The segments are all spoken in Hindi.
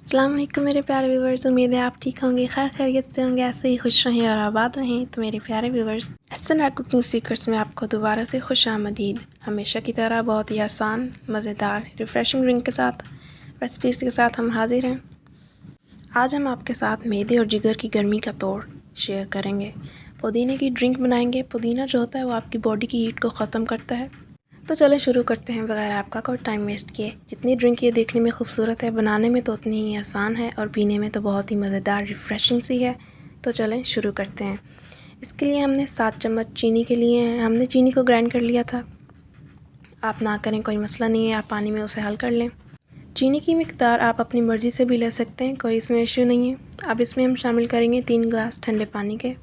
अस्सलाम वालेकुम मेरे प्यारे व्यूवर्स। उम्मीद है आप ठीक होंगे, खैर खैरियत से होंगे, ऐसे ही खुश रहें और आबाद रहें। तो मेरे प्यारे viewers, Ehsan art cooking secrets में आपको दोबारा से खुश आमदीद। हमेशा की तरह बहुत ही आसान, मज़ेदार, रिफ़्रेशिंग ड्रिंक के साथ, रेसिपीज़ के साथ हम हाजिर हैं। आज हम आपके साथ मैदे और जिगर की गर्मी का तोड़ शेयर करेंगे। पुदीने की ड्रिंक बनाएंगे। पुदीना जो होता है वो आपकी बॉडी की हीट को ख़त्म करता है। तो चलो शुरू करते हैं बगैर आपका कोई टाइम वेस्ट किए। जितनी ड्रिंक ये देखने में खूबसूरत है, बनाने में तो उतनी ही आसान है और पीने में तो बहुत ही मज़ेदार रिफ़्रेशिंग सी है। तो चलें शुरू करते हैं। इसके लिए हमने 7 चम्मच चीनी के लिए हैं। हमने चीनी को ग्राइंड कर लिया था। आप ना करें कोई मसला नहीं है, आप पानी में उसे हल कर लें। चीनी की मिकदार आप अपनी मर्ज़ी से भी ले सकते हैं, कोई इसमें इशू नहीं है। अब इसमें हम शामिल करेंगे 3 गिलास ठंडे पानी के।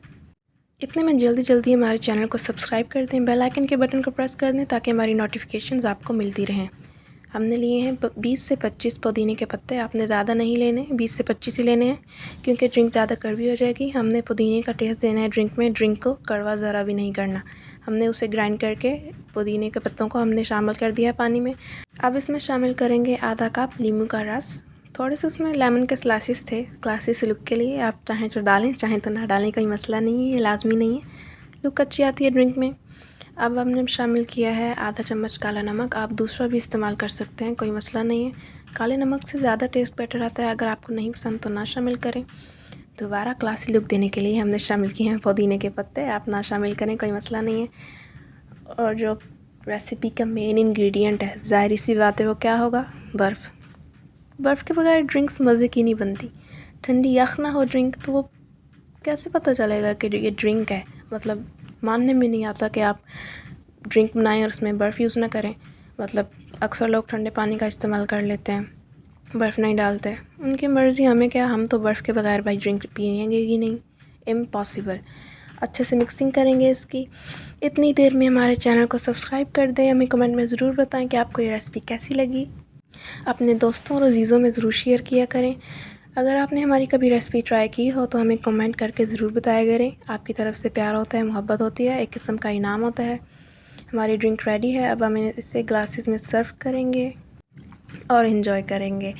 इतने में जल्दी हमारे चैनल को सब्सक्राइब कर दें, बेल आइकन के बटन को प्रेस कर दें ताकि हमारी नोटिफिकेशंस आपको मिलती रहें। हमने लिए हैं 20 से 25 पुदीने के पत्ते। आपने ज़्यादा नहीं लेने, 20 से 25 ही लेने हैं क्योंकि ड्रिंक ज़्यादा कड़वी हो जाएगी। हमने पुदीने का टेस्ट देना है ड्रिंक में, ड्रिंक को कड़वा ज़रा भी नहीं करना। हमने उसे ग्राइंड करके पुदीने के पत्तों को हमने शामिल कर दिया पानी में। अब इसमें शामिल करेंगे आधा कप नींबू का रस। थोड़े से उसमें लेमन के स्लाइसेस थे, क्लासी से लुक के लिए। आप चाहें तो डालें, चाहें तो ना डालें, कोई मसला नहीं है, ये लाजमी नहीं है, लुक अच्छी आती है ड्रिंक में। अब हमने शामिल किया है आधा चम्मच काला नमक। आप दूसरा भी इस्तेमाल कर सकते हैं, कोई मसला नहीं है। काले नमक से ज़्यादा टेस्ट बेटर आता है, अगर आपको नहीं पसंद तो ना शामिल करें। दोबारा क्लासी लुक देने के लिए हमने शामिल किए हैं पुदीने के पत्ते। आप ना शामिल करें, कोई मसला नहीं है। और जो रेसिपी का मेन इंग्रेडिएंट है, ज़ाहिर सी बात है, वो क्या होगा? बर्फ़। बर्फ़ के बगैर ड्रिंक्स मज़े की नहीं बनती। ठंडी यख ना हो ड्रिंक तो वो कैसे पता चलेगा कि ये ड्रिंक है? मतलब मानने में नहीं आता कि आप ड्रिंक बनाएं और उसमें बर्फ़ यूज़ ना करें। मतलब अक्सर लोग ठंडे पानी का इस्तेमाल कर लेते हैं, बर्फ़ नहीं डालते। उनकी मर्ज़ी, हमें क्या, हम तो बर्फ़ के बगैर भाई ड्रिंक पिएंगे ही नहीं, इम्पॉसिबल। अच्छे से मिक्सिंग करेंगे इसकी। इतनी देर में हमारे चैनल को सब्सक्राइब कर दें। हमें कमेंट में ज़रूर बताएं कि आपको ये रेसिपी कैसी लगी। अपने दोस्तों और अजीज़ों में ज़रूर शेयर किया करें। अगर आपने हमारी कभी रेसिपी ट्राई की हो तो हमें कमेंट करके ज़रूर बताया करें। आपकी तरफ से प्यार होता है, मोहब्बत होती है, एक किस्म का इनाम होता है। हमारी ड्रिंक रेडी है। अब हम इसे ग्लासेस में सर्व करेंगे और इन्जॉय करेंगे।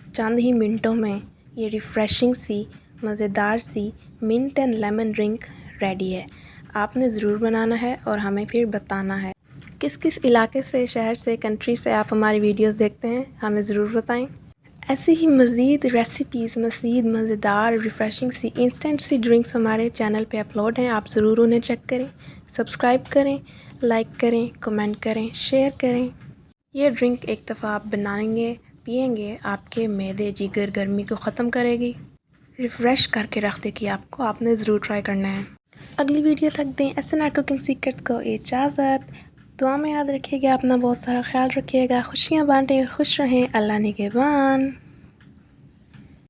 चंद ही मिनटों में ये रिफ़्रेशिंग सी, मज़ेदार सी mint and lemon drink ready है। आपने ज़रूर बनाना है और हमें फिर बताना है। किस किस इलाके से, शहर से, कंट्री से आप हमारी वीडियोस देखते हैं, हमें ज़रूर बताएं। ऐसी ही मज़ीद रेसिपीज़, मज़ीद मज़ेदार, रिफ़्रेशिंग सी, इंस्टेंट सी ड्रिंक्स हमारे चैनल पे अपलोड हैं। आप ज़रूर उन्हें चेक करें, सब्सक्राइब करें, लाइक करें, कमेंट करें, शेयर करें। ये ड्रिंक एक दफ़ा आप बनाएंगे, पिएंगे, आपके मैदे जिगर गर्मी को ख़त्म करेगी, रिफ़्रेश करके रख देगी आपको। आपने ज़रूर ट्राई करना है। अगली वीडियो तक दें एहसन आर्ट कुकिंग सीक्रेट्स को इजाज़त। दुआ में याद रखिएगा, अपना बहुत सारा ख्याल रखिएगा, खुशियाँ बांटें, खुश रहें। अल्लाह निगहबान।